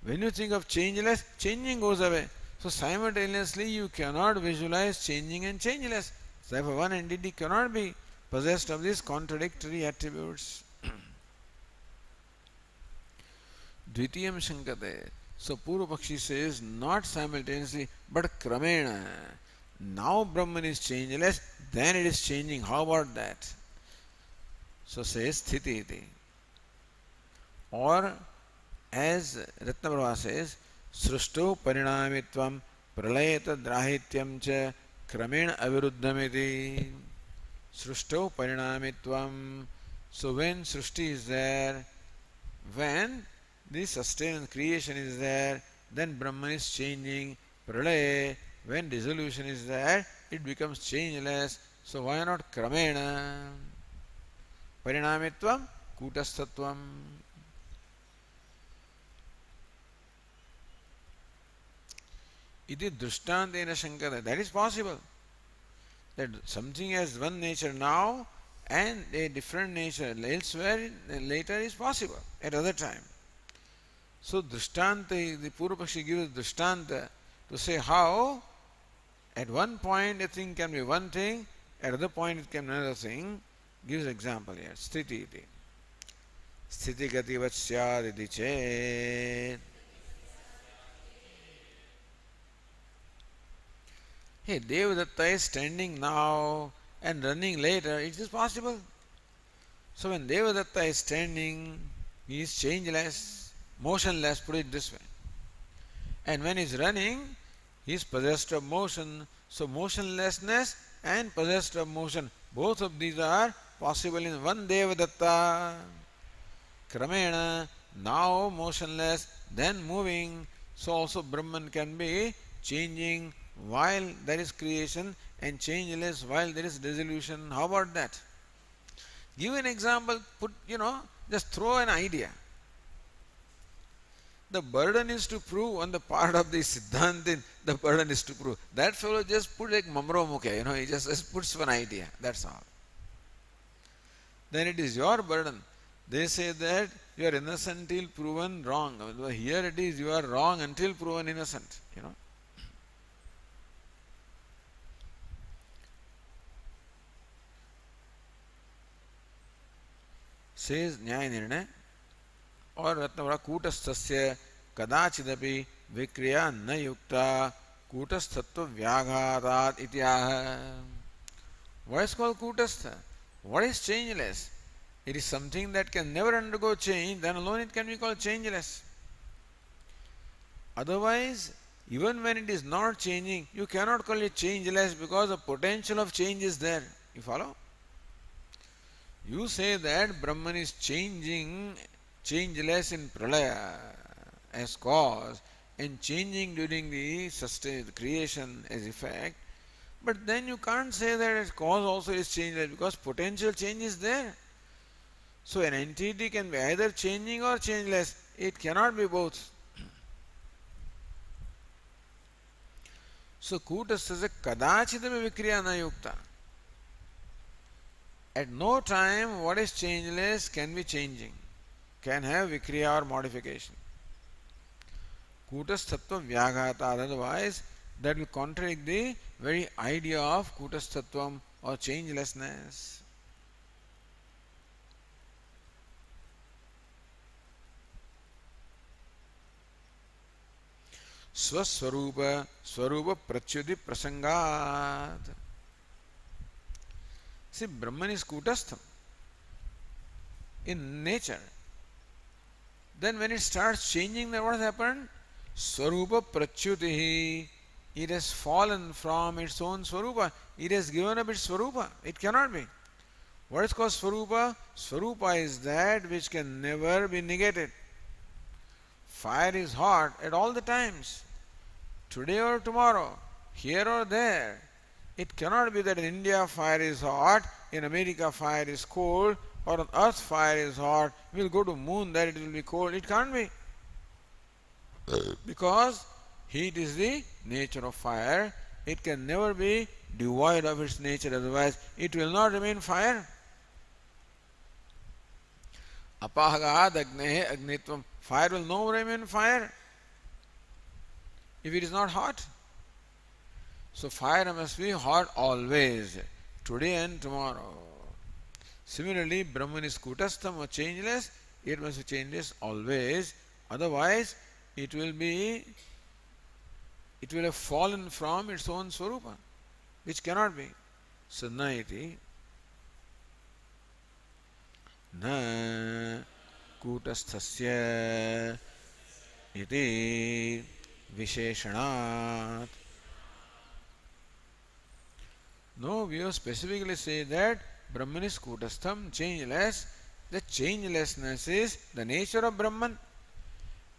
A: When you think of changeless, changing goes away. So simultaneously, you cannot visualize changing and changeless. Therefore, one entity cannot be possessed of these contradictory attributes. Dvitiyam Shankate. So Purva Pakshi says not simultaneously but Kramena. Now Brahman is changeless, then it is changing. How about that? So says Sthiti iti. Or as Ratnaprabha says, Srushto Parinamitvam Pralayata Drahityam cha Kramena aviruddhamiti. Srushto parinamitvam. So when Srushti is there, when the sustenance creation is there, then Brahman is changing. Pralaya, when dissolution is there, it becomes changeless. So why not Kramena? Parinamitvam, Kutastatvam. Iti drishtantena shankara. That is possible. That something has one nature now and a different nature elsewhere later is possible at other time. So drishtanta, the Purvapakshi gives drishtanta to say how at one point a thing can be one thing, at other point it can be another thing. Gives example here. Sthiti iti. Sthiti gati vatsyad iti chet. Hey, Devadatta is standing now and running later. It is possible. So when Devadatta is standing, he is changeless, motionless, put it this way. And when he is running, he is possessed of motion. So motionlessness and possessed of motion, both of these are possible in one Devadatta. Kramena, now motionless, then moving. So also Brahman can be changing while there is creation and changeless while there is dissolution. How about that? Give an example, just throw an idea. The burden is to prove on the part of the Siddhantin, the burden is to prove. That fellow just put like Mamro Mukhe, he just puts one idea, that's all. Then it is your burden. They say that you are innocent till proven wrong. Here it is, you are wrong until proven innocent, Says Nyaya Nirnay, और रत्नवरा कूटस्थस्य कदाचिदपि विक्रिया न युक्ता कूटस्थत्व व्याघातात् इत्याह. What is called kutastha? What is changeless? It is something that can never undergo change, then alone it can be called changeless. Otherwise, even when it is not changing, you cannot call it changeless because the potential of change is there. You follow? You say that Brahman is changing, changeless in pralaya as cause and changing during the creation as effect, but then you can't say that as cause also is changeless because potential change is there. So an entity can be either changing or changeless. It cannot be both. So kutastha kadachidam vikriya na yukta. At no time what is changeless can be changing, can have vikriya or modification. Kutasthatva vyaghata, otherwise that will contradict the very idea of kutasthatvam or changelessness. Swaswarupa Swarupa Pratyuti Prasangat. See, Brahman is kutastham in nature. Then when it starts changing, then what has happened? Swarupa Pratyutihi. It has fallen from its own Swarupa. It has given up its Swarupa. It cannot be. What is called Swarupa? Swarupa is that which can never be negated. Fire is hot at all the times. Today or tomorrow, here or there. It cannot be that in India fire is hot, in America fire is cold, or on earth fire is hot, we will go to moon, there it will be cold. It can't be. Because heat is the nature of fire. It can never be devoid of its nature, otherwise it will not remain fire. Apahagad agnehe agnitvam. Fire will no remain fire if it is not hot. So fire must be hot always, today and tomorrow. Similarly, Brahman is kutastham or changeless, it must be changeless always, otherwise it will have fallen from its own swarupa, which cannot be. So na iti na kutasthasya iti visheshanat. No, we have specifically say that Brahman is kutastham, changeless. The changelessness is the nature of Brahman.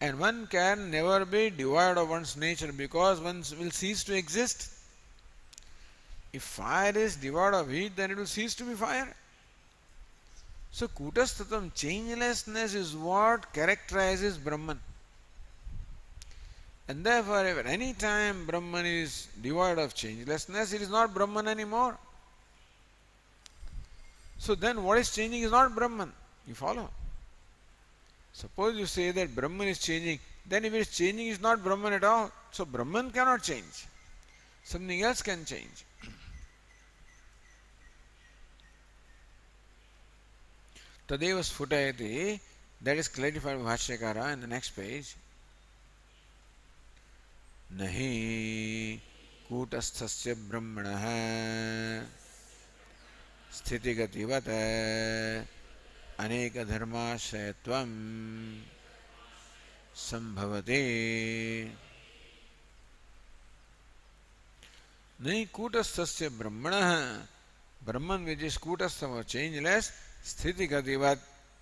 A: And one can never be devoid of one's nature because one will cease to exist. If fire is devoid of heat, then it will cease to be fire. So kutasthatam, changelessness is what characterizes Brahman. And therefore, if at any time Brahman is devoid of changelessness, it is not Brahman anymore. So then what is changing is not Brahman. You follow? Suppose you say that Brahman is changing, then if it is changing, it is not Brahman at all. So Brahman cannot change. Something else can change. Tadeva sphutayati, that is clarified by Bhashyakara in the next page. Nahi kutasthasya brahmanah स्थितिगतिवत् अनेक धर्माश्रयत्वं संभवति. नहीं कूटस्थस्य ब्रह्मणः, Brahman which is kutastha or changeless, sthiti gativat,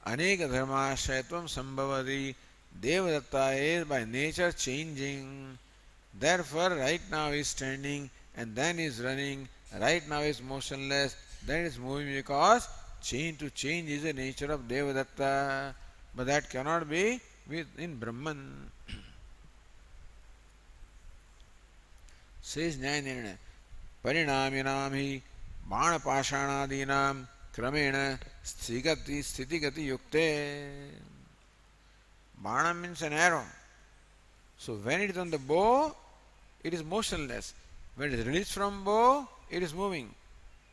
A: Aneka dharmashayatvam sambhavati. Devadatta is by nature changing. Therefore, right now he is standing and then he is running. Right now he is motionless, then he is moving because change to change is the nature of Devadatta. But that cannot be in Brahman. Says Nyaya Nirnaya. Parinaminam hi Banapashanadinam Kramena Stitigati Yukte. Bana means an arrow. So when it is on the bow, it is motionless. When it is released from bow, it is moving.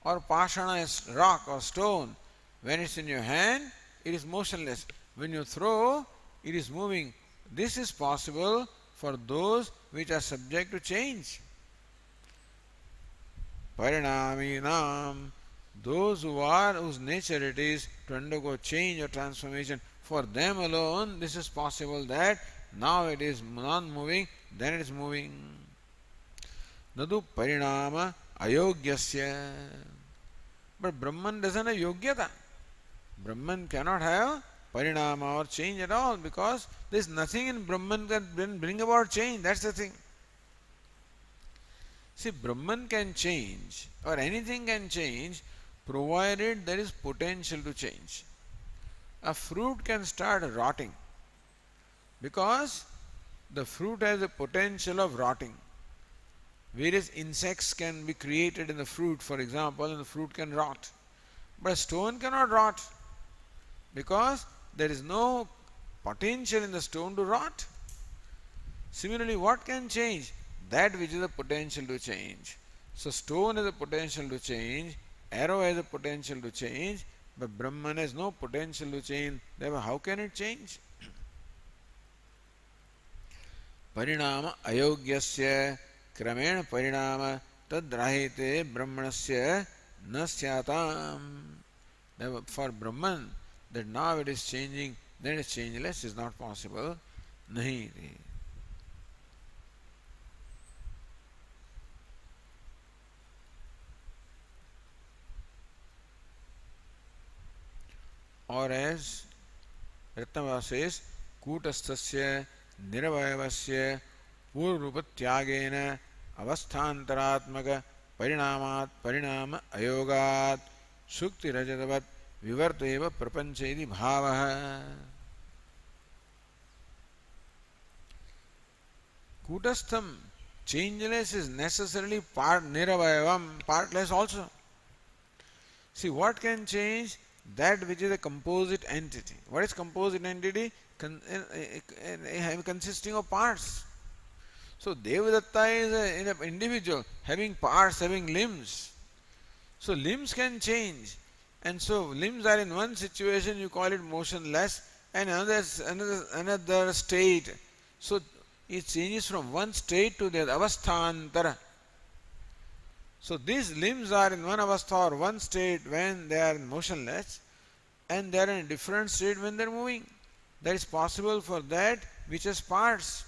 A: Or pashana is rock or stone. When it's in your hand, it is motionless. When you throw, it is moving. This is possible for those which are subject to change. Parinaminam, those whose nature it is to undergo change or transformation, for them alone this is possible that now it is non-moving, then it is moving. Nadu parinama ayogyasya. But Brahman doesn't have yogyata. Brahman cannot have parinama or change at all because there is nothing in Brahman that can bring about change. That's the thing. See, Brahman can change or anything can change provided there is potential to change. A fruit can start rotting because the fruit has a potential of rotting. Various insects can be created in the fruit, for example, and the fruit can rot. But a stone cannot rot because there is no potential in the stone to rot. Similarly, what can change? That which is the potential to change. So stone has a potential to change, arrow has a potential to change, but Brahman has no potential to change. Therefore, how can it change? Parinama ayogyasya kramena parinama tadrahite brahmanasya nasyatam. Therefore, for Brahman, that now it is changing, then it is changeless, is not possible. Nahi. Or as Ratnava says, Kutastasya Niravayavasya Purrupatyagena Avasthantaratmaka Parinamat Parinama Ayogat Shukti Rajatavat Vivarteva Prapanchedi Bhavaha. Kutastham, changeless, is necessarily Niravayavam, partless also. See, what can change? That which is a composite entity. What is composite entity? Consisting of parts. So Devadatta is an individual having parts, having limbs. So limbs can change. And so limbs are in one situation, you call it motionless, and another state. So it changes from one state to the other, avasthantara. So these limbs are in one avastha or one state when they are motionless, and they are in a different state when they are moving. That is possible for that which has parts,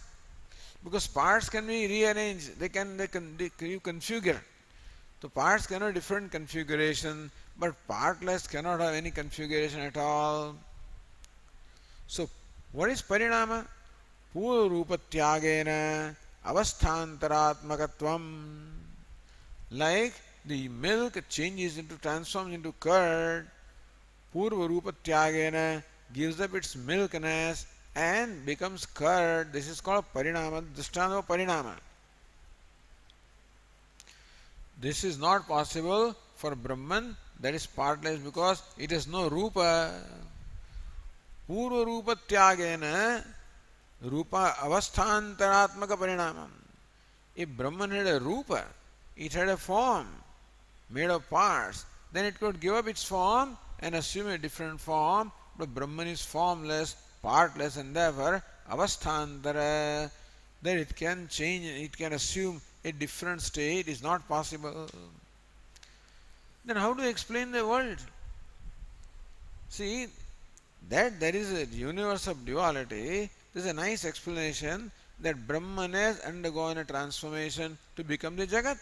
A: because parts can be rearranged. You configure. So parts can have different configuration, but partless cannot have any configuration at all. So what is parinama? Purrupatyagena avasthantaratmakatvam. Like the milk transforms into curd, Purva Rupa Tyagena gives up its milkness and becomes curd. This is called Parinama, Drishtanta Parinama. This is not possible for Brahman, that is partless, because it has no Rupa. Purva Rupa Tyagena Rupa Avasthantaratmaka Parinamam. If Brahman had a Rupa, it had a form made of parts, then it could give up its form and assume a different form, but Brahman is formless, partless, and therefore avasthantara, that it can change, it can assume a different state, is not possible. Then how do you explain the world? See, that there is a universe of duality, there is a nice explanation that Brahman has undergone a transformation to become the Jagat.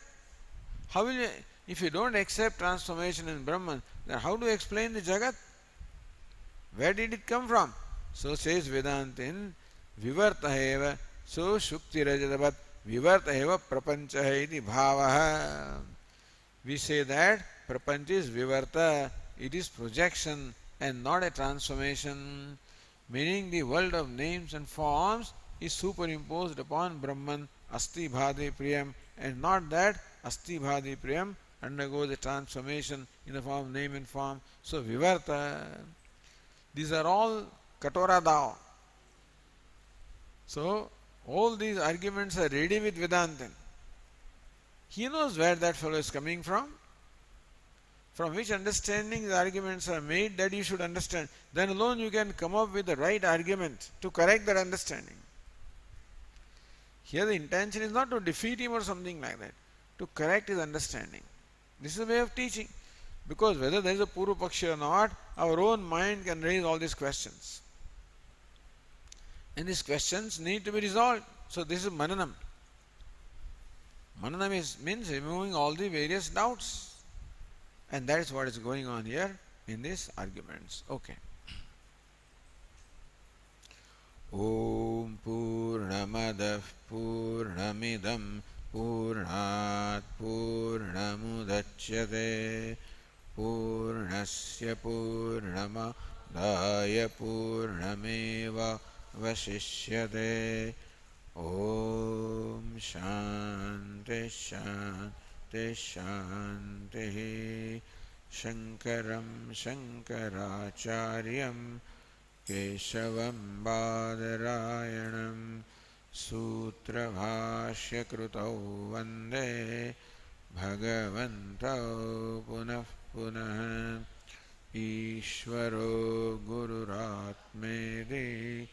A: How will you, if you don't accept transformation in Brahman, then how do you explain the Jagat? Where did it come from? So says Vedantin, Vivarta eva, so Shukti Rajatavat, Vivarta eva prapancha iti bhavaha. We say that prapancha is Vivarta, it is projection and not a transformation, meaning the world of names and forms is superimposed upon Brahman Asti Bhadi Priyam, and not that Asti Bhadi Priyam undergoes a transformation in the form of name and form. So Vivarta. These are all Katora Dao. So all these arguments are ready with Vedantin. He knows where that fellow is coming from which understanding the arguments are made, that you should understand. Then alone you can come up with the right argument to correct that understanding. Here the intention is not to defeat him or something like that, to correct his understanding. This is a way of teaching. Because whether there is a Purva Paksha or not, our own mind can raise all these questions. And these questions need to be resolved. So this is Mananam. Mananam means removing all the various doubts. And that is what is going on here in these arguments. Okay. Om Purnamadav Purnamidam Purnat Purnamudachyate Purnasya Purnamadaya Purnameva Vasishyate. Om Shanti Shanti Shanti. Shankaram Shankaracharyam Keshavam Badarayanam Sutra Bhashya Krutau Vande Bhagavantau Punah Punah. Ishvaro Gururatmedi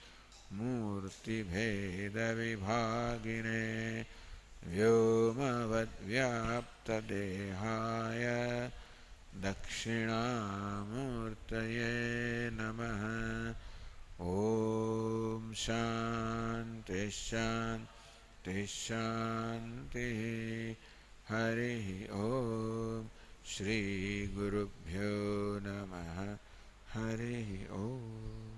A: Murti Bheda Vibhagine Vyomavad Vyapta Dehaya Dakshinamurtaye Namaha. Om Shanti Shanti Shanti. Hari Om. Shri Gurubhyo Namaha. Hari Om.